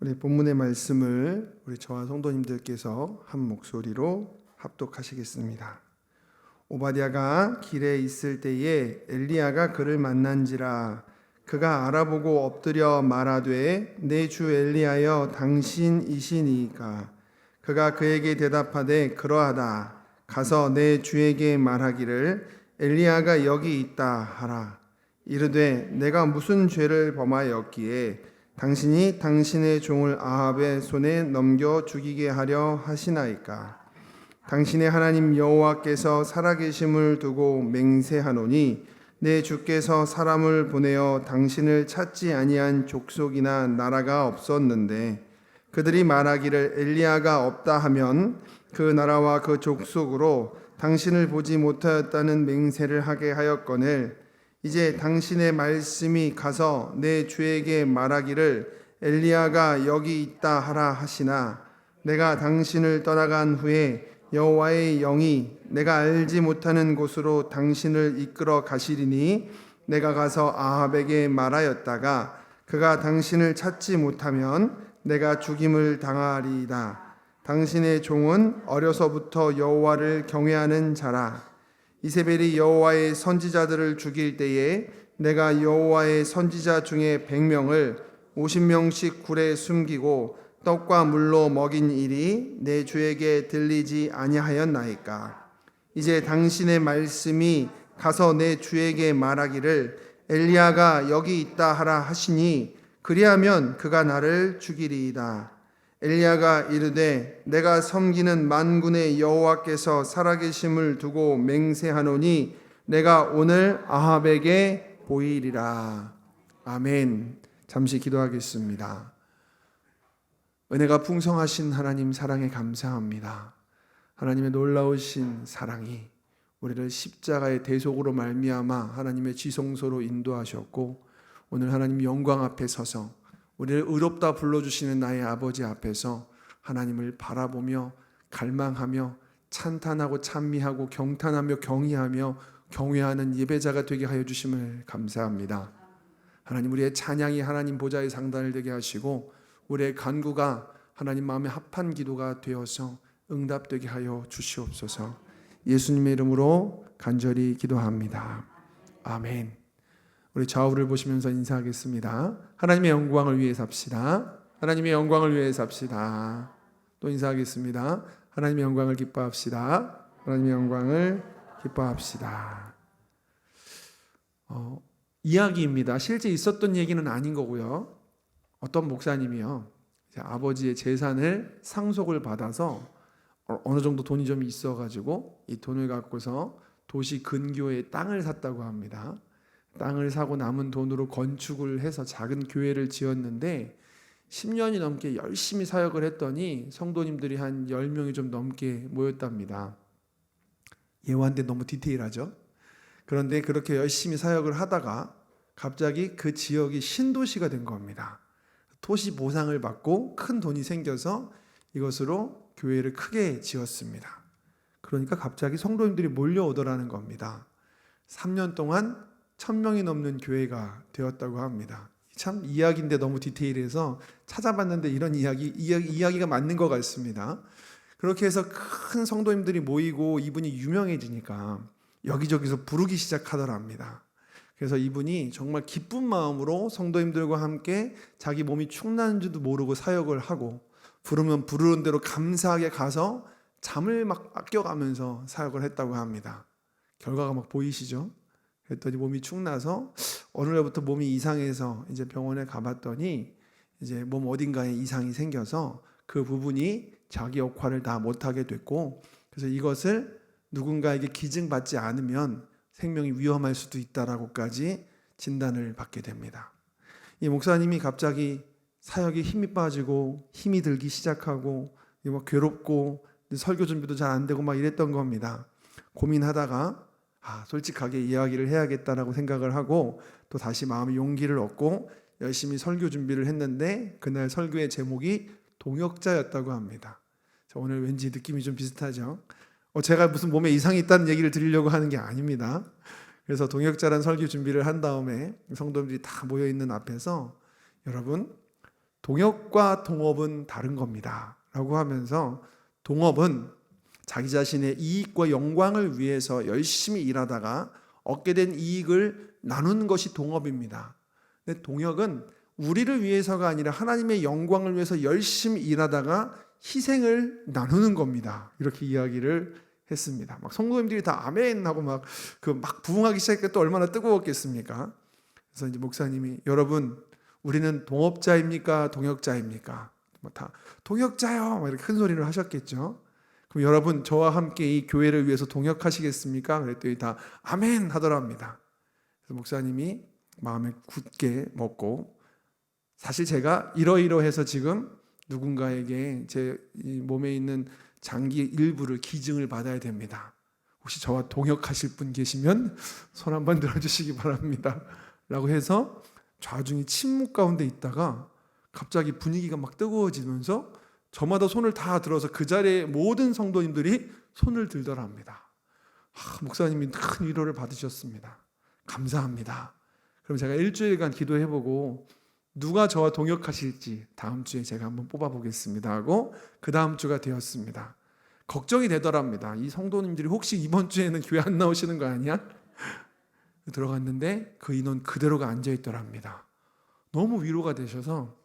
우리 본문의 말씀을 우리 저와 성도님들께서 한 목소리로 합독하시겠습니다. 오바댜가 길에 있을 때에 엘리야가 그를 만난지라. 그가 알아보고 엎드려 말하되 내 주 엘리야여 당신이시니이까. 그가 그에게 대답하되 그러하다. 가서 내 주에게 말하기를 엘리야가 여기 있다 하라. 이르되 내가 무슨 죄를 범하였기에 당신이 당신의 종을 아합의 손에 넘겨 죽이게 하려 하시나이까. 당신의 하나님 여호와께서 살아계심을 두고 맹세하노니 내 주께서 사람을 보내어 당신을 찾지 아니한 족속이나 나라가 없었는데 그들이 말하기를 엘리야가 없다 하면 그 나라와 그 족속으로 당신을 보지 못하였다는 맹세를 하게 하였거늘 이제 당신의 말씀이 가서 내 주에게 말하기를 엘리야가 여기 있다 하라 하시나 내가 당신을 떠나간 후에 여호와의 영이 내가 알지 못하는 곳으로 당신을 이끌어 가시리니 내가 가서 아합에게 말하였다가 그가 당신을 찾지 못하면 내가 죽임을 당하리이다. 당신의 종은 어려서부터 여호와를 경외하는 자라. 이세벨이 여호와의 선지자들을 죽일 때에 내가 여호와의 선지자 중에 100명을 50명씩 굴에 숨기고 떡과 물로 먹인 일이 내 주에게 들리지 아니하였나이까. 이제 당신의 말씀이 가서 내 주에게 말하기를 엘리야가 여기 있다 하라 하시니 그리하면 그가 나를 죽이리이다. 엘리야가 이르되 내가 섬기는 만군의 여호와께서 살아계심을 두고 맹세하노니 내가 오늘 아합에게 보이리라. 아멘. 잠시 기도하겠습니다. 은혜가 풍성하신 하나님 사랑에 감사합니다. 하나님의 놀라우신 사랑이 우리를 십자가의 대속으로 말미암아 하나님의 지성소로 인도하셨고 오늘 하나님 영광 앞에 서서 우리를 의롭다 불러주시는 나의 아버지 앞에서 하나님을 바라보며 갈망하며 찬탄하고 찬미하고 경탄하며 경의하며 경외하는 예배자가 되게 하여 주심을 감사합니다. 하나님 우리의 찬양이 하나님 보좌의 상단을 되게 하시고 우리의 간구가 하나님 마음에 합한 기도가 되어서 응답되게 하여 주시옵소서. 예수님의 이름으로 간절히 기도합니다. 아멘. 우리 좌우를 보시면서 인사하겠습니다. 하나님의 영광을 위해 삽시다. 하나님의 영광을 위해 삽시다. 또 인사하겠습니다. 하나님의 영광을 기뻐합시다. 하나님의 영광을 기뻐합시다. 이야기입니다. 실제 있었던 얘기는 아닌 거고요. 어떤 목사님이요, 아버지의 재산을 상속을 받아서 어느 정도 돈이 좀 있어가지고 이 돈을 갖고서 도시 근교에 땅을 샀다고 합니다. 땅을 사고 남은 돈으로 건축을 해서 작은 교회를 지었는데 10년이 넘게 열심히 사역을 했더니 성도님들이 한 10명이 좀 넘게 모였답니다. 예화인데 너무 디테일하죠? 그런데 그렇게 열심히 사역을 하다가 갑자기 그 지역이 신도시가 된 겁니다. 토시 보상을 받고 큰 돈이 생겨서 이것으로 교회를 크게 지었습니다. 그러니까 갑자기 성도님들이 몰려오더라는 겁니다. 3년 동안 1000명이 넘는 교회가 되었다고 합니다. 참 이야기인데 너무 디테일해서 찾아봤는데 이런 이야기가 맞는 것 같습니다. 그렇게 해서 큰 성도님들이 모이고 이분이 유명해지니까 여기저기서 부르기 시작하더랍니다. 그래서 이분이 정말 기쁜 마음으로 성도님들과 함께 자기 몸이 축나는 줄도 모르고 사역을 하고 부르면 부르는 대로 감사하게 가서 잠을 막 아껴가면서 사역을 했다고 합니다. 결과가 막 보이시죠? 그랬더니 몸이 축나서 어느 날부터 몸이 이상해서 이제 병원에 가봤더니 이제 몸 어딘가에 이상이 생겨서 그 부분이 자기 역할을 다 못하게 됐고 그래서 이것을 누군가에게 기증받지 않으면 생명이 위험할 수도 있다라고까지 진단을 받게 됩니다. 이 목사님이 갑자기 사역에 힘이 빠지고 힘이 들기 시작하고 막 괴롭고 설교 준비도 잘 안 되고 막 이랬던 겁니다. 고민하다가 솔직하게 이야기를 해야겠다라고 생각을 하고 또 다시 마음의 용기를 얻고 열심히 설교 준비를 했는데 그날 설교의 제목이 동역자였다고 합니다. 오늘 왠지 느낌이 좀 비슷하죠? 제가 무슨 몸에 이상이 있다는 얘기를 드리려고 하는 게 아닙니다. 그래서 동역자란 설교 준비를 한 다음에 성도들이 다 모여있는 앞에서 여러분 동역과 동업은 다른 겁니다 라고 하면서, 동업은 자기 자신의 이익과 영광을 위해서 열심히 일하다가 얻게 된 이익을 나누는 것이 동업입니다. 근데 동역은 우리를 위해서가 아니라 하나님의 영광을 위해서 열심히 일하다가 희생을 나누는 겁니다. 이렇게 이야기를 했습니다. 막 성도님들이 다 아멘 하고 막 부흥하기 시작했을 때 얼마나 뜨거웠겠습니까? 그래서 이제 목사님이, 여러분 우리는 동업자입니까 동역자입니까? 다 동역자요 막 이렇게 큰 소리를 하셨겠죠. 그럼 여러분 저와 함께 이 교회를 위해서 동역하시겠습니까? 그랬더니 다 아멘 하더랍니다. 그래서 목사님이 마음에 굳게 먹고, 사실 제가 이러이러해서 지금 누군가에게 제 몸에 있는 장기 일부를 기증을 받아야 됩니다. 혹시 저와 동역하실 분 계시면 손 한번 들어주시기 바랍니다 라고 해서 좌중이 침묵 가운데 있다가 갑자기 분위기가 막 뜨거워지면서 저마다 손을 다 들어서 그 자리에 모든 성도님들이 손을 들더랍니다. 목사님이 큰 위로를 받으셨습니다. 감사합니다. 그럼 제가 일주일간 기도해보고 누가 저와 동역하실지 다음 주에 제가 한번 뽑아보겠습니다 하고 그 다음 주가 되었습니다. 걱정이 되더랍니다. 이 성도님들이 혹시 이번 주에는 교회 안 나오시는 거 아니야? 들어갔는데 그 인원 그대로가 앉아있더랍니다. 너무 위로가 되셔서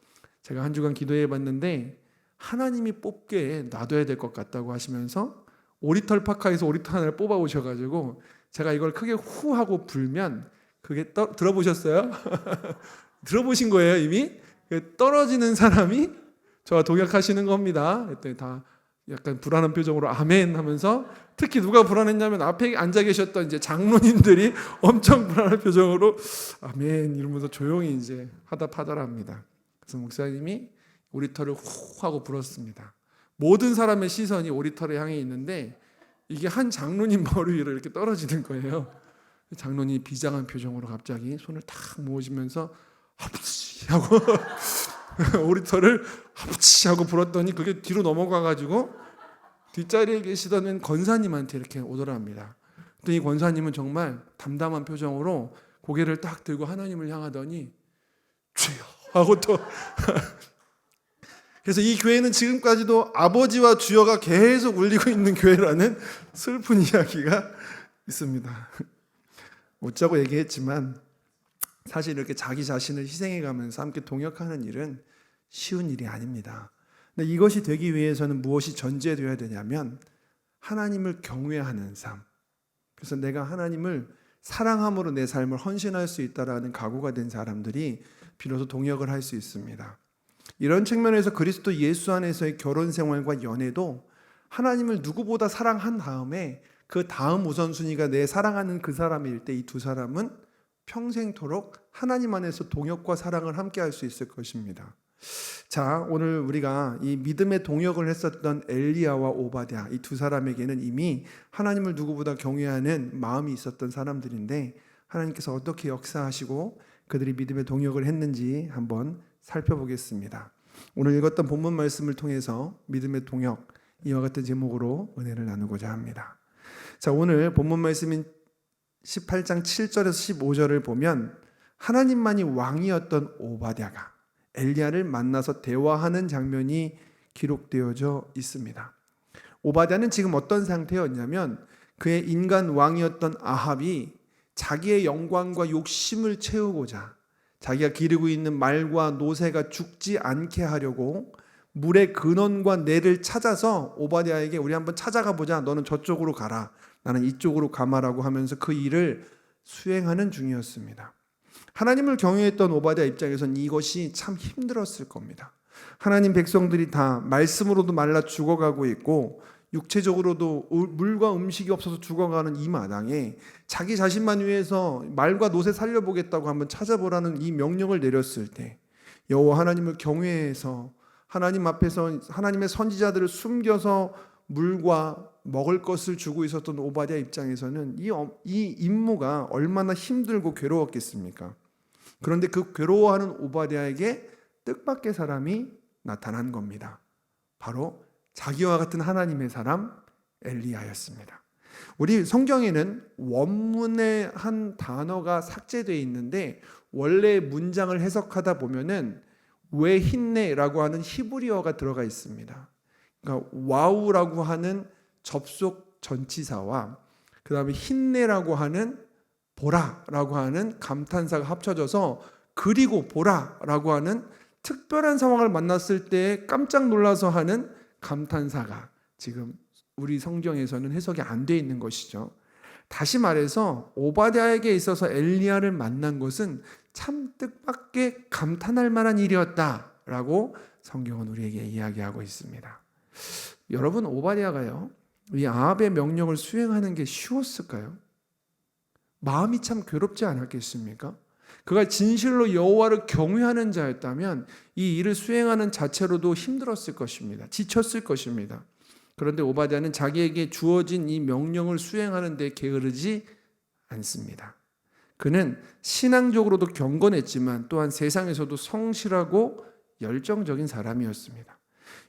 제가 한 주간 기도해봤는데 하나님이 뽑게 놔둬야 될 것 같다고 하시면서 오리털 파카에서 오리털 하나를 뽑아 오셔가지고 제가 이걸 크게 후 하고 불면 그게 들어보셨어요? 들어보신 거예요 이미? 떨어지는 사람이 저와 동역하시는 겁니다. 그랬더니 다 약간 불안한 표정으로 아멘 하면서, 특히 누가 불안했냐면 앞에 앉아 계셨던 이제 장로님들이 엄청 불안한 표정으로 아멘 이러면서 조용히 이제 하답하더랍니다. 그래서 목사님이 오리털을 후 하고 불었습니다. 모든 사람의 시선이 오리털을 향해 있는데 이게 한 장로님 머리 위로 이렇게 떨어지는 거예요. 장로님이 비장한 표정으로 갑자기 손을 탁 모으시면서 하프치 하고 오리털을 하프치 하고 불었더니 그게 뒤로 넘어가가지고 뒷자리에 계시던 권사님한테 이렇게 오더랍니다. 이 권사님은 정말 담담한 표정으로 고개를 딱 들고 하나님을 향하더니 주여 하고 또 그래서 이 교회는 지금까지도 아버지와 주여가 계속 울리고 있는 교회라는 슬픈 이야기가 있습니다. 웃자고 얘기했지만 사실 이렇게 자기 자신을 희생해가면서 함께 동역하는 일은 쉬운 일이 아닙니다. 근데 이것이 되기 위해서는 무엇이 전제되어야 되냐면 하나님을 경외하는 삶. 그래서 내가 하나님을 사랑함으로 내 삶을 헌신할 수 있다라는 각오가 된 사람들이 비로소 동역을 할 수 있습니다. 이런 측면에서 그리스도 예수 안에서의 결혼 생활과 연애도 하나님을 누구보다 사랑한 다음에 그 다음 우선순위가 내 사랑하는 그 사람일 때 이 두 사람은 평생토록 하나님 안에서 동역과 사랑을 함께 할 수 있을 것입니다. 자, 오늘 우리가 이 믿음의 동역을 했었던 엘리야와 오바댜 이 두 사람에게는 이미 하나님을 누구보다 경외하는 마음이 있었던 사람들인데 하나님께서 어떻게 역사하시고 그들이 믿음의 동역을 했는지 한번 살펴보겠습니다. 오늘 읽었던 본문 말씀을 통해서 믿음의 동역, 이와 같은 제목으로 은혜를 나누고자 합니다. 자, 오늘 본문 말씀인 18장 7절에서 15절을 보면 하나님만이 왕이었던 오바댜가 엘리야를 만나서 대화하는 장면이 기록되어져 있습니다. 오바댜는 지금 어떤 상태였냐면 그의 인간 왕이었던 아합이 자기의 영광과 욕심을 채우고자 자기가 기르고 있는 말과 노새가 죽지 않게 하려고 물의 근원과 뇌를 찾아서 오바댜에게 우리 한번 찾아가 보자. 너는 저쪽으로 가라. 나는 이쪽으로 가마라고 하면서 그 일을 수행하는 중이었습니다. 하나님을 경외했던 오바댜 입장에선 이것이 참 힘들었을 겁니다. 하나님 백성들이 다 말씀으로도 말라 죽어가고 있고 육체적으로도 물과 음식이 없어서 죽어가는 이 마당에 자기 자신만 위해서 말과 노새 살려보겠다고 한번 찾아보라는 이 명령을 내렸을 때 여호와 하나님을 경외해서 하나님 앞에서 하나님의 선지자들을 숨겨서 물과 먹을 것을 주고 있었던 오바댜 입장에서는 이 임무가 얼마나 힘들고 괴로웠겠습니까? 그런데 그 괴로워하는 오바댜에게 뜻밖의 사람이 나타난 겁니다. 바로 자기와 같은 하나님의 사람 엘리야였습니다. 우리 성경에는 원문의 한 단어가 삭제되어 있는데 원래 문장을 해석하다 보면은 웨힌네라고 하는 히브리어가 들어가 있습니다. 그러니까 와우라고 하는 접속 전치사와 그 다음에 힌네라고 하는 보라라고 하는 감탄사가 합쳐져서 그리고 보라라고 하는 특별한 상황을 만났을 때 깜짝 놀라서 하는 감탄사가 지금 우리 성경에서는 해석이 안 돼 있는 것이죠. 다시 말해서 오바댜에게 있어서 엘리야를 만난 것은 참 뜻밖의 감탄할 만한 일이었다라고 성경은 우리에게 이야기하고 있습니다. 여러분, 오바댜가요, 이 아합의 명령을 수행하는 게 쉬웠을까요? 마음이 참 괴롭지 않았겠습니까? 그가 진실로 여호와를 경외하는 자였다면 이 일을 수행하는 자체로도 힘들었을 것입니다. 지쳤을 것입니다. 그런데 오바댜는 자기에게 주어진 이 명령을 수행하는 데 게으르지 않습니다. 그는 신앙적으로도 경건했지만 또한 세상에서도 성실하고 열정적인 사람이었습니다.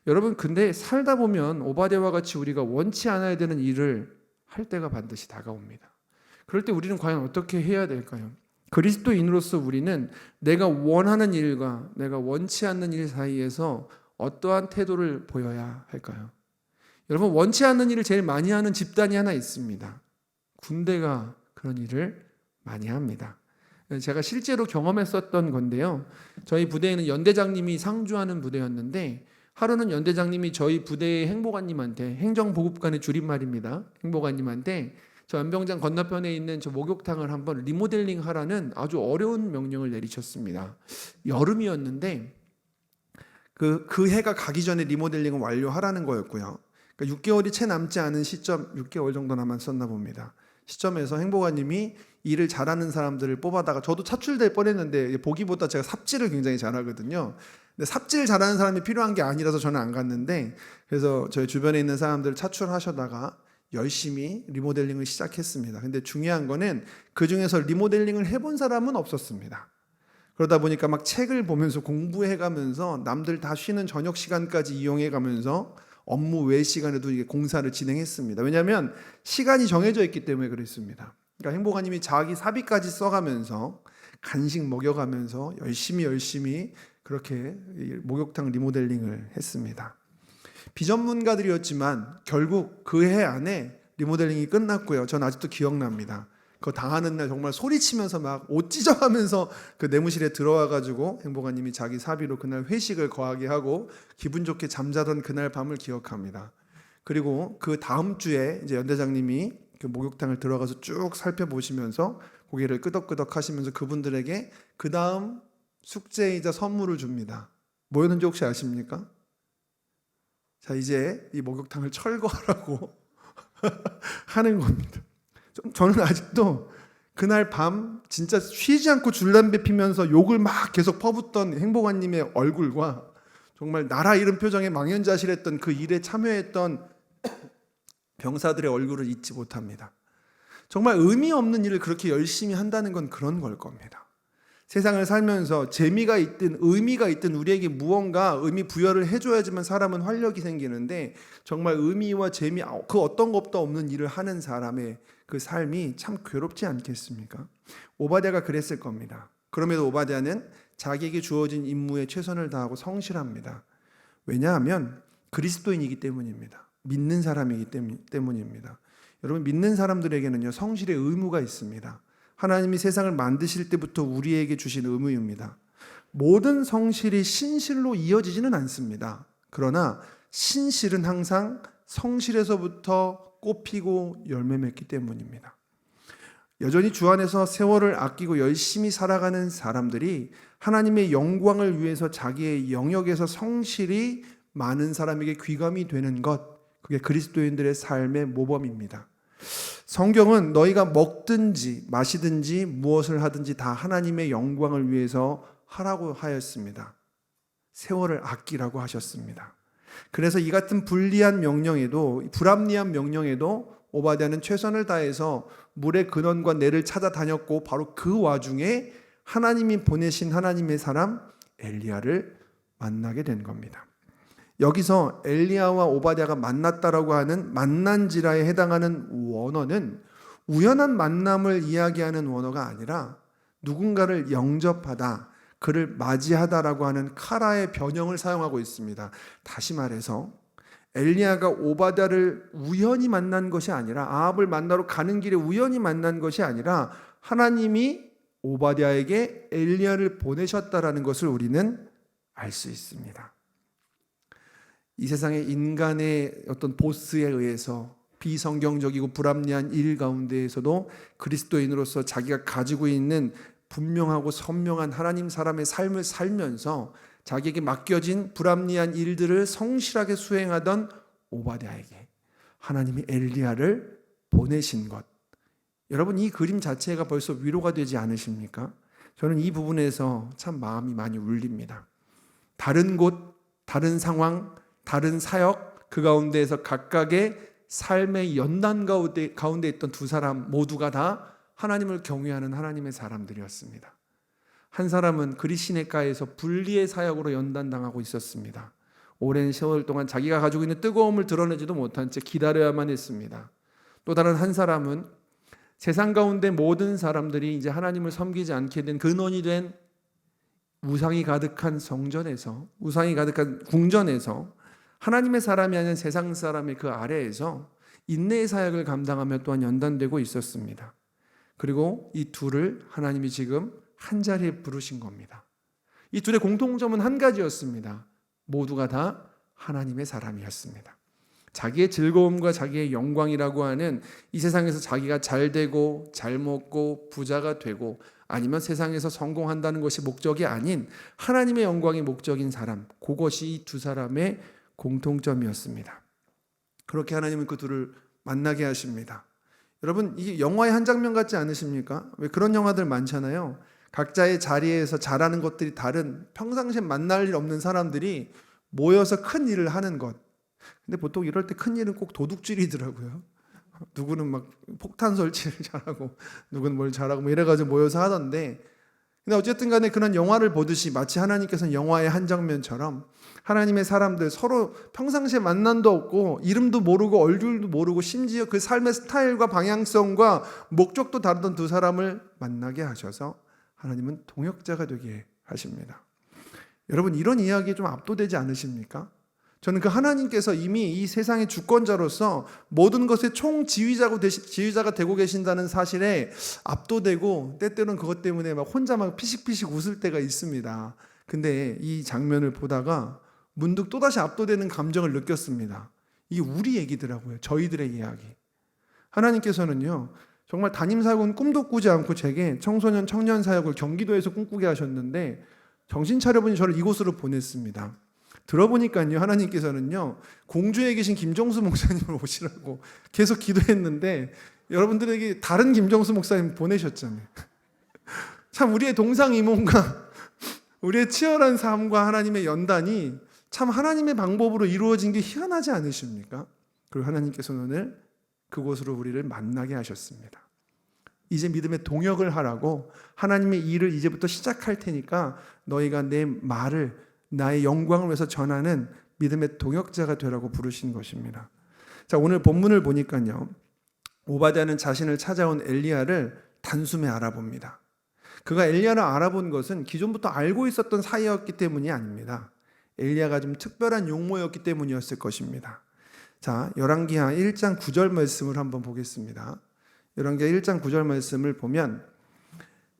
여러분, 근데 살다 보면 오바댜와 같이 우리가 원치 않아야 되는 일을 할 때가 반드시 다가옵니다. 그럴 때 우리는 과연 어떻게 해야 될까요? 그리스도인으로서 우리는 내가 원하는 일과 내가 원치 않는 일 사이에서 어떠한 태도를 보여야 할까요? 여러분, 원치 않는 일을 제일 많이 하는 집단이 하나 있습니다. 군대가 그런 일을 많이 합니다. 제가 실제로 경험했었던 건데요. 저희 부대에는 연대장님이 상주하는 부대였는데 하루는 연대장님이 저희 부대의 행보관님한테, 행정보급관의 줄임말입니다, 행보관님한테 저 연병장 건너편에 있는 저 목욕탕을 한번 리모델링 하라는 아주 어려운 명령을 내리셨습니다. 여름이었는데 그 해가 가기 전에 리모델링을 완료하라는 거였고요. 그러니까 6개월이 채 남지 않은 시점, 6개월 정도 남았었나 봅니다. 시점에서 행보관님이 일을 잘하는 사람들을 뽑아다가, 저도 차출될 뻔했는데 보기보다 제가 삽질을 굉장히 잘하거든요. 근데 삽질 잘하는 사람이 필요한 게 아니라서 저는 안 갔는데, 그래서 저희 주변에 있는 사람들을 차출하셔다가 열심히 리모델링을 시작했습니다. 근데 중요한 거는 그 중에서 리모델링을 해본 사람은 없었습니다. 그러다 보니까 막 책을 보면서 공부해가면서 남들 다 쉬는 저녁 시간까지 이용해가면서 업무 외 시간에도 이게 공사를 진행했습니다. 왜냐하면 시간이 정해져 있기 때문에 그랬습니다. 그러니까 행보관님이 자기 사비까지 써가면서 간식 먹여가면서 열심히 그렇게 목욕탕 리모델링을 했습니다. 비전문가들이었지만 결국 그 해 안에 리모델링이 끝났고요. 전 아직도 기억납니다. 그거 당하는 날 정말 소리치면서 막 옷 찢어가면서 그 내무실에 들어와가지고 행보관님이 자기 사비로 그날 회식을 거하게 하고 기분 좋게 잠자던 그날 밤을 기억합니다. 그리고 그 다음 주에 이제 연대장님이 그 목욕탕을 들어가서 쭉 살펴보시면서 고개를 끄덕끄덕 하시면서 그분들에게 그 다음 숙제이자 선물을 줍니다. 뭐였는지 혹시 아십니까? 자, 이제 이 목욕탕을 철거하라고 하는 겁니다. 저는 아직도 그날 밤 진짜 쉬지 않고 줄담배 피면서 욕을 막 계속 퍼붓던 행보관님의 얼굴과 정말 나라 잃은 표정에 망연자실했던 그 일에 참여했던 병사들의 얼굴을 잊지 못합니다. 정말 의미 없는 일을 그렇게 열심히 한다는 건 그런 걸 겁니다. 세상을 살면서 재미가 있든 의미가 있든 우리에게 무언가 의미 부여를 해줘야지만 사람은 활력이 생기는데, 정말 의미와 재미 그 어떤 것도 없는 일을 하는 사람의 그 삶이 참 괴롭지 않겠습니까? 오바댜가 그랬을 겁니다. 그럼에도 오바댜는 자기에게 주어진 임무에 최선을 다하고 성실합니다. 왜냐하면 그리스도인이기 때문입니다. 믿는 사람이기 때문입니다. 여러분, 믿는 사람들에게는요, 성실의 의무가 있습니다. 하나님이 세상을 만드실 때부터 우리에게 주신 의무입니다. 모든 성실이 신실로 이어지지는 않습니다. 그러나 신실은 항상 성실에서부터 꽃피고 열매 맺기 때문입니다. 여전히 주 안에서 세월을 아끼고 열심히 살아가는 사람들이 하나님의 영광을 위해서 자기의 영역에서 성실이 많은 사람에게 귀감이 되는 것, 그게 그리스도인들의 삶의 모범입니다. 성경은 너희가 먹든지 마시든지 무엇을 하든지 다 하나님의 영광을 위해서 하라고 하였습니다. 세월을 아끼라고 하셨습니다. 그래서 이 같은 불리한 명령에도, 불합리한 명령에도 오바댜는 최선을 다해서 물의 근원과 내를 찾아다녔고, 바로 그 와중에 하나님이 보내신 하나님의 사람 엘리야를 만나게 된 겁니다. 여기서 엘리야와 오바댜가 만났다라고 하는 만난지라에 해당하는 원어는 우연한 만남을 이야기하는 원어가 아니라 누군가를 영접하다, 그를 맞이하다라고 하는 카라의 변형을 사용하고 있습니다. 다시 말해서 엘리야가 오바댜를 우연히 만난 것이 아니라, 아합을 만나러 가는 길에 우연히 만난 것이 아니라 하나님이 오바댜에게 엘리야를 보내셨다라는 것을 우리는 알 수 있습니다. 이 세상의 인간의 어떤 보스에 의해서 비성경적이고 불합리한 일 가운데에서도 그리스도인으로서 자기가 가지고 있는 분명하고 선명한 하나님 사람의 삶을 살면서 자기에게 맡겨진 불합리한 일들을 성실하게 수행하던 오바댜에게 하나님이 엘리야를 보내신 것, 여러분 이 그림 자체가 벌써 위로가 되지 않으십니까? 저는 이 부분에서 참 마음이 많이 울립니다. 다른 곳, 다른 상황, 다른 사역, 그 가운데에서 각각의 삶의 연단 가운데 있던 두 사람 모두가 다 하나님을 경외하는 하나님의 사람들이었습니다. 한 사람은 그리시네가에서 분리의 사역으로 연단당하고 있었습니다. 오랜 세월 동안 자기가 가지고 있는 뜨거움을 드러내지도 못한 채 기다려야만 했습니다. 또 다른 한 사람은 세상 가운데 모든 사람들이 이제 하나님을 섬기지 않게 된 근원이 된 우상이 가득한 성전에서, 우상이 가득한 궁전에서 하나님의 사람이 아닌 세상 사람의 그 아래에서 인내의 사역을 감당하며 또한 연단되고 있었습니다. 그리고 이 둘을 하나님이 지금 한 자리에 부르신 겁니다. 이 둘의 공통점은 한 가지였습니다. 모두가 다 하나님의 사람이었습니다. 자기의 즐거움과 자기의 영광이라고 하는 이 세상에서 자기가 잘 되고 잘 먹고 부자가 되고 아니면 세상에서 성공한다는 것이 목적이 아닌 하나님의 영광이 목적인 사람, 그것이 이 두 사람의 공통점이었습니다. 그렇게 하나님은 그 둘을 만나게 하십니다. 여러분, 이게 영화의 한 장면 같지 않으십니까? 왜 그런 영화들 많잖아요. 각자의 자리에서 잘하는 것들이 다른, 평상시에 만날 일 없는 사람들이 모여서 큰 일을 하는 것. 근데 보통 이럴 때 큰 일은 꼭 도둑질이더라고요. 누구는 막 폭탄 설치를 잘하고 누구는 뭘 잘하고 뭐 이래가지고 모여서 하던데, 근데 어쨌든 간에 그런 영화를 보듯이 마치 하나님께서는 영화의 한 장면처럼 하나님의 사람들 서로 평상시에 만남도 없고 이름도 모르고 얼굴도 모르고 심지어 그 삶의 스타일과 방향성과 목적도 다르던 두 사람을 만나게 하셔서 하나님은 동역자가 되게 하십니다. 여러분, 이런 이야기에 좀 압도되지 않으십니까? 저는 그 하나님께서 이미 이 세상의 주권자로서 모든 것의 총지휘자가 되고 계신다는 사실에 압도되고 때때로는 그것 때문에 막 혼자 막 피식피식 웃을 때가 있습니다. 근데 이 장면을 보다가 문득 또다시 압도되는 감정을 느꼈습니다. 이게 우리 얘기더라고요. 저희들의 이야기. 하나님께서는요, 정말 담임 사역은 꿈도 꾸지 않고 제게 청소년 청년 사역을 경기도에서 꿈꾸게 하셨는데 정신 차려보니 저를 이곳으로 보냈습니다. 들어보니까요, 하나님께서는요, 공주에 계신 김정수 목사님을 오시라고 계속 기도했는데 여러분들에게 다른 김정수 목사님 보내셨잖아요. 참 우리의 동상이몽과 우리의 치열한 삶과 하나님의 연단이 참 하나님의 방법으로 이루어진 게 희한하지 않으십니까? 그리고 하나님께서는 오늘 그곳으로 우리를 만나게 하셨습니다. 이제 믿음의 동역을 하라고, 하나님의 일을 이제부터 시작할 테니까 너희가 내 말을, 나의 영광을 위해서 전하는 믿음의 동역자가 되라고 부르신 것입니다. 자, 오늘 본문을 보니까요, 오바댜는 자신을 찾아온 엘리야를 단숨에 알아봅니다. 그가 엘리야를 알아본 것은 기존부터 알고 있었던 사이였기 때문이 아닙니다. 엘리야가 좀 특별한 용모였기 때문이었을 것입니다. 자, 열왕기하 1장 9절 말씀을 한번 보겠습니다. 열왕기하 1장 9절 말씀을 보면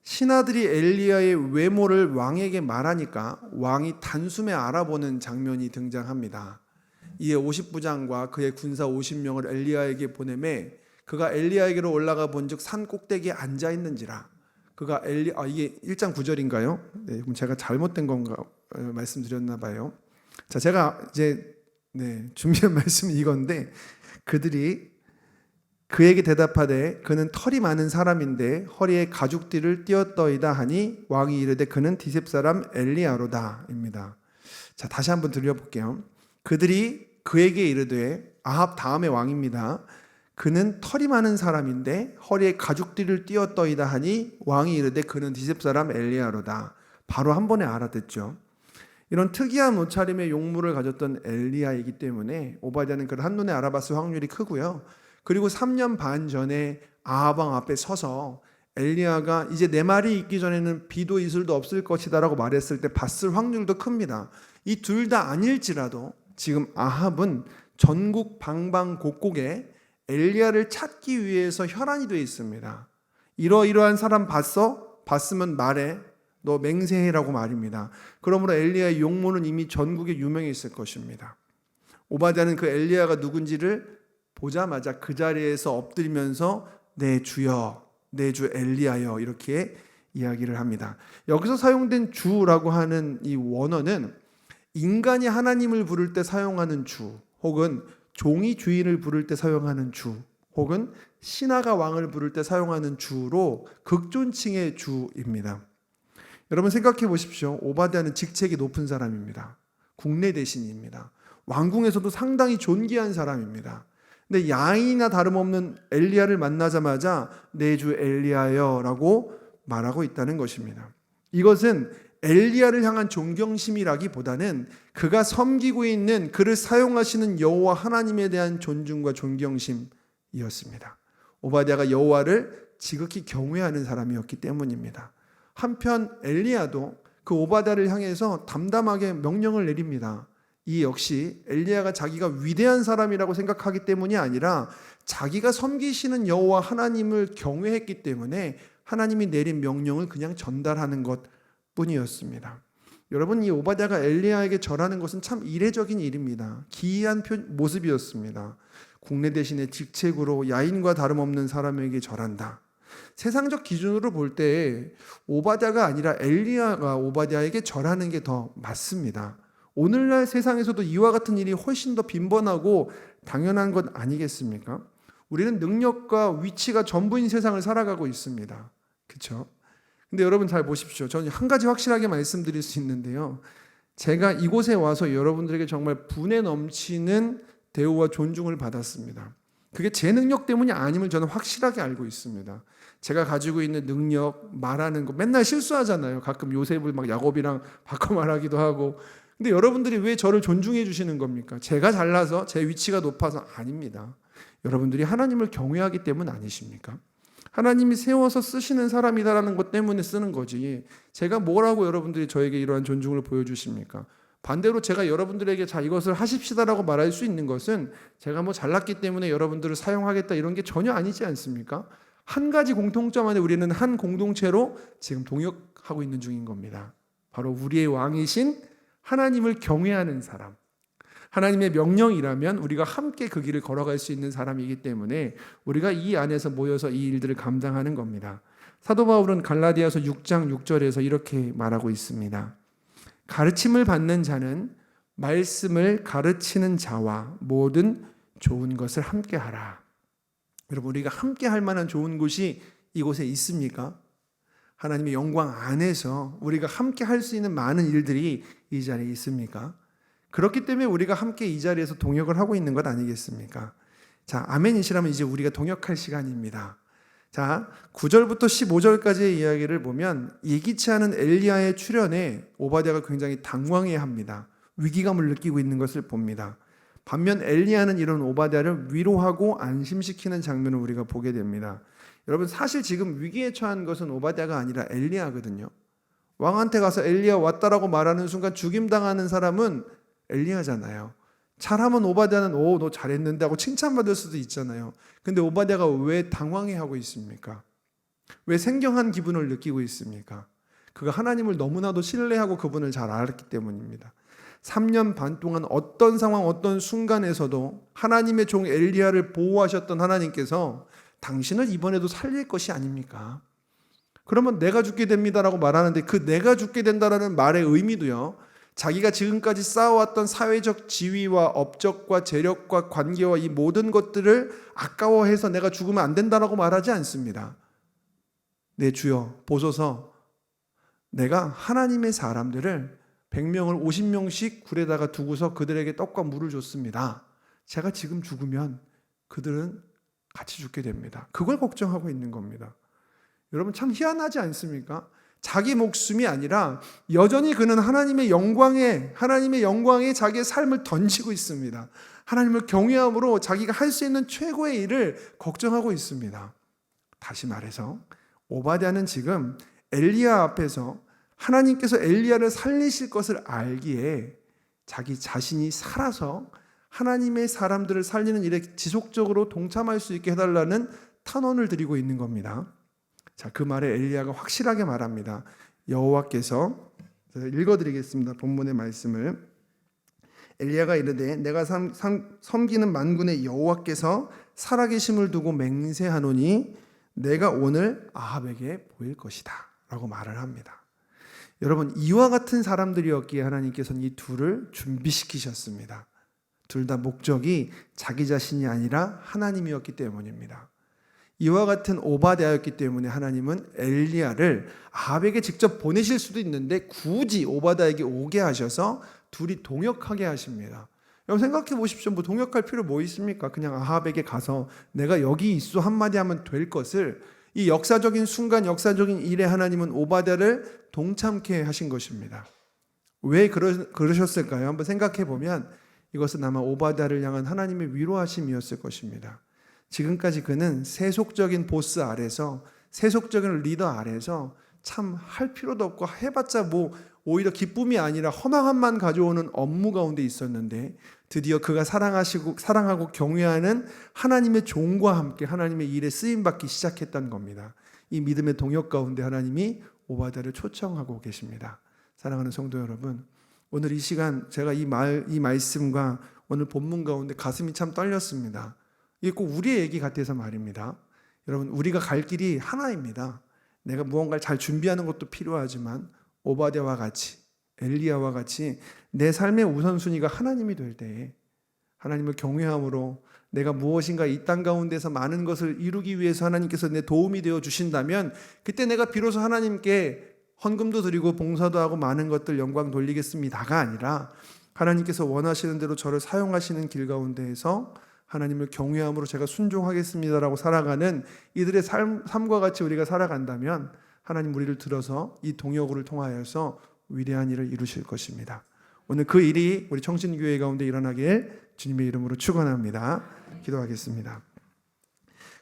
신하들이 엘리야의 외모를 왕에게 말하니까 왕이 단숨에 알아보는 장면이 등장합니다. 이에 50부장과 그의 군사 50명을 엘리야에게 보내매 그가 엘리야에게로 올라가 본즉 산 꼭대기에 앉아 있는지라. 그가 이게 1장 9절인가요? 네, 그럼 제가 잘못된 건가 말씀드렸나 봐요. 자, 제가 이제 준비한 말씀이 이건데, 그들이 그에게 대답하되 그는 털이 많은 사람인데 허리에 가죽띠를 띄었더이다 하니 왕이 이르되 그는 디셉 사람 엘리야로다 입니다. 자, 다시 한번 들려볼게요. 그들이 그에게 이르되, 아합 다음의 왕입니다. 그는 털이 많은 사람인데 허리에 가죽띠를 띄었더이다 하니 왕이 이르되 그는 디셉 사람 엘리야로다. 바로 한 번에 알아듣죠. 이런 특이한 옷차림의 용모를 가졌던 엘리야이기 때문에 오바댜는 그를 한눈에 알아봤을 확률이 크고요. 그리고 3년 반 전에 아합 왕 앞에 서서 엘리야가 이제 내 말이 있기 전에는 비도 이슬도 없을 것이다라고 말했을 때 봤을 확률도 큽니다. 이 둘 다 아닐지라도 지금 아합은 전국 방방곡곡에 엘리야를 찾기 위해서 혈안이 되어 있습니다. 이러이러한 사람 봤어? 봤으면 말해. 너 맹세해라고 말입니다. 그러므로 엘리야의 용모는 이미 전국에 유명해 있을 것입니다. 오바댜는 그 엘리야가 누군지를 보자마자 그 자리에서 엎드리면서 내 주여, 내 주 엘리야여 이렇게 이야기를 합니다. 여기서 사용된 주라고 하는 이 원어는 인간이 하나님을 부를 때 사용하는 주, 혹은 종이 주인을 부를 때 사용하는 주, 혹은 신하가 왕을 부를 때 사용하는 주로 극존칭의 주입니다. 여러분 생각해 보십시오. 오바댜는 직책이 높은 사람입니다. 국내 대신입니다. 왕궁에서도 상당히 존귀한 사람입니다. 근데 야인이나 다름없는 엘리야를 만나자마자 내 주 엘리야여 라고 말하고 있다는 것입니다. 이것은 엘리야를 향한 존경심이라기보다는 그가 섬기고 있는 그를 사용하시는 여호와 하나님에 대한 존중과 존경심이었습니다. 오바댜가 여호와를 지극히 경외하는 사람이었기 때문입니다. 한편 엘리야도 그 오바댜를 향해서 담담하게 명령을 내립니다. 이 역시 엘리야가 자기가 위대한 사람이라고 생각하기 때문이 아니라 자기가 섬기시는 여호와 하나님을 경외했기 때문에 하나님이 내린 명령을 그냥 전달하는 것뿐이었습니다. 여러분, 이 오바댜가 엘리야에게 절하는 것은 참 이례적인 일입니다. 기이한 모습이었습니다. 국내 대신에 직책으로 야인과 다름없는 사람에게 절한다. 세상적 기준으로 볼 때 오바댜가 아니라 엘리야가 오바댜에게 절하는 게 더 맞습니다. 오늘날 세상에서도 이와 같은 일이 훨씬 더 빈번하고 당연한 것 아니겠습니까? 우리는 능력과 위치가 전부인 세상을 살아가고 있습니다. 그렇죠? 근데 여러분 잘 보십시오. 저는 한 가지 확실하게 말씀드릴 수 있는데요. 제가 이곳에 와서 여러분들에게 정말 분에 넘치는 대우와 존중을 받았습니다. 그게 제 능력 때문이 아님을 저는 확실하게 알고 있습니다. 제가 가지고 있는 능력, 말하는 거 맨날 실수하잖아요. 가끔 요셉을 막 야곱이랑 바꿔 말하기도 하고. 근데 여러분들이 왜 저를 존중해 주시는 겁니까? 제가 잘나서 제 위치가 높아서 아닙니다. 여러분들이 하나님을 경외하기 때문 아니십니까? 하나님이 세워서 쓰시는 사람이다라는 것 때문에 쓰는 거지. 제가 뭐라고 여러분들이 저에게 이러한 존중을 보여주십니까? 반대로 제가 여러분들에게 자 이것을 하십시다라고 말할 수 있는 것은 제가 뭐 잘났기 때문에 여러분들을 사용하겠다 이런 게 전혀 아니지 않습니까? 한 가지 공통점 안에 우리는 한 공동체로 지금 동역하고 있는 중인 겁니다. 바로 우리의 왕이신 하나님을 경외하는 사람, 하나님의 명령이라면 우리가 함께 그 길을 걸어갈 수 있는 사람이기 때문에 우리가 이 안에서 모여서 이 일들을 감당하는 겁니다. 사도 바울은 갈라디아서 6장 6절에서 이렇게 말하고 있습니다. 가르침을 받는 자는 말씀을 가르치는 자와 모든 좋은 것을 함께 하라. 여러분, 우리가 함께 할 만한 좋은 곳이 이곳에 있습니까? 하나님의 영광 안에서 우리가 함께 할 수 있는 많은 일들이 이 자리에 있습니까? 그렇기 때문에 우리가 함께 이 자리에서 동역을 하고 있는 것 아니겠습니까? 자, 아멘이시라면 이제 우리가 동역할 시간입니다. 자, 9절부터 15절까지의 이야기를 보면 예기치 않은 엘리야의 출현에 오바댜가 굉장히 당황해합니다. 위기감을 느끼고 있는 것을 봅니다. 반면 엘리야는 이런 오바댜를 위로하고 안심시키는 장면을 우리가 보게 됩니다. 여러분, 사실 지금 위기에 처한 것은 오바댜가 아니라 엘리야거든요. 왕한테 가서 엘리야 왔다라고 말하는 순간 죽임당하는 사람은 엘리야잖아요. 잘하면 오바댜는 너 잘했는데 하고 칭찬받을 수도 있잖아요. 근데 오바댜가 왜 당황해하고 있습니까? 왜 생경한 기분을 느끼고 있습니까? 그가 하나님을 너무나도 신뢰하고 그분을 잘 알았기 때문입니다. 3년 반 동안 어떤 상황, 어떤 순간에서도 하나님의 종 엘리야를 보호하셨던 하나님께서 당신을 이번에도 살릴 것이 아닙니까? 그러면 내가 죽게 됩니다라고 말하는데 그 내가 죽게 된다라는 말의 의미도요, 자기가 지금까지 쌓아왔던 사회적 지위와 업적과 재력과 관계와 이 모든 것들을 아까워해서 내가 죽으면 안 된다라고 말하지 않습니다. 내 주여 보소서, 내가 하나님의 사람들을 100명을 50명씩 굴에다가 두고서 그들에게 떡과 물을 줬습니다. 제가 지금 죽으면 그들은 같이 죽게 됩니다. 그걸 걱정하고 있는 겁니다. 여러분, 참 희한하지 않습니까? 자기 목숨이 아니라 여전히 그는 하나님의 영광에 자기의 삶을 던지고 있습니다. 하나님을 경외함으로 자기가 할 수 있는 최고의 일을 걱정하고 있습니다. 다시 말해서 오바댜는 지금 엘리야 앞에서 하나님께서 엘리야를 살리실 것을 알기에 자기 자신이 살아서 하나님의 사람들을 살리는 일에 지속적으로 동참할 수 있게 해달라는 탄원을 드리고 있는 겁니다. 자, 그 말에 엘리야가 확실하게 말합니다. 여호와께서, 읽어드리겠습니다. 본문의 말씀을. 엘리야가 이르되 내가 섬기는 만군의 여호와께서 살아계심을 두고 맹세하노니 내가 오늘 아합에게 보일 것이다 라고 말을 합니다. 여러분, 이와 같은 사람들이었기에 하나님께서는 이 둘을 준비시키셨습니다. 둘 다 목적이 자기 자신이 아니라 하나님이었기 때문입니다. 이와 같은 오바댜였기 때문에 하나님은 엘리야를 아합에게 직접 보내실 수도 있는데 굳이 오바댜에게 오게 하셔서 둘이 동역하게 하십니다. 여러분 생각해 보십시오. 뭐 동역할 필요 뭐 있습니까? 그냥 아합에게 가서 내가 여기 있어 한마디 하면 될 것을, 이 역사적인 순간, 역사적인 일에 하나님은 오바댜를 동참케 하신 것입니다. 왜 그러셨을까요? 한번 생각해 보면 이것은 아마 오바댜를 향한 하나님의 위로하심이었을 것입니다. 지금까지 그는 세속적인 보스 아래서, 세속적인 리더 아래서 참 할 필요도 없고 해봤자 뭐 오히려 기쁨이 아니라 허망함만 가져오는 업무 가운데 있었는데, 드디어 그가 사랑하고 경외하는 하나님의 종과 함께 하나님의 일에 쓰임받기 시작했던 겁니다. 이 믿음의 동역 가운데 하나님이 오바댜를 초청하고 계십니다. 사랑하는 성도 여러분, 오늘 이 시간 제가 이 말씀과 오늘 본문 가운데 가슴이 참 떨렸습니다. 이게 꼭 우리의 얘기 같아서 말입니다. 여러분, 우리가 갈 길이 하나입니다. 내가 무언가를 잘 준비하는 것도 필요하지만 오바댜와 같이, 엘리야와 같이 내 삶의 우선순위가 하나님이 될 때에 하나님을 경외함으로 내가 무엇인가 이 땅 가운데서 많은 것을 이루기 위해서 하나님께서 내 도움이 되어 주신다면 그때 내가 비로소 하나님께 헌금도 드리고 봉사도 하고 많은 것들 영광 돌리겠습니다가 아니라 하나님께서 원하시는 대로 저를 사용하시는 길 가운데에서 하나님을 경외함으로 제가 순종하겠습니다라고 살아가는 이들의 삶과 같이 우리가 살아간다면 하나님 우리를 들어서 이 동역을 통하여서 위대한 일을 이루실 것입니다. 오늘 그 일이 우리 청신교회 가운데 일어나길 주님의 이름으로 축원합니다. 기도하겠습니다.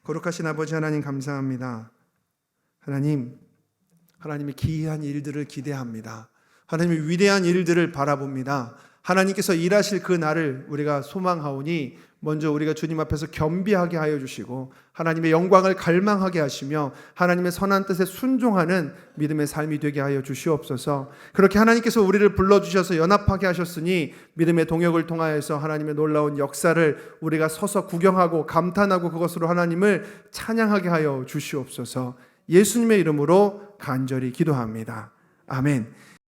거룩하신 아버지 하나님 감사합니다. 하나님의 기이한 일들을 기대합니다. 하나님의 위대한 일들을 바라봅니다. 하나님께서 일하실 그 날을 우리가 소망하오니 먼저 우리가 주님 앞에서 겸비하게 하여 주시고 하나님의 영광을 갈망하게 하시며 하나님의 선한 뜻에 순종하는 믿음의 삶이 되게 하여 주시옵소서. 그렇게 하나님께서 우리를 불러주셔서 연합하게 하셨으니 믿음의 동역을 통하여서 하나님의 놀라운 역사를 우리가 서서 구경하고 감탄하고 그것으로 하나님을 찬양하게 하여 주시옵소서. 예수님의 이름으로 간절히 기도합니다. 아멘.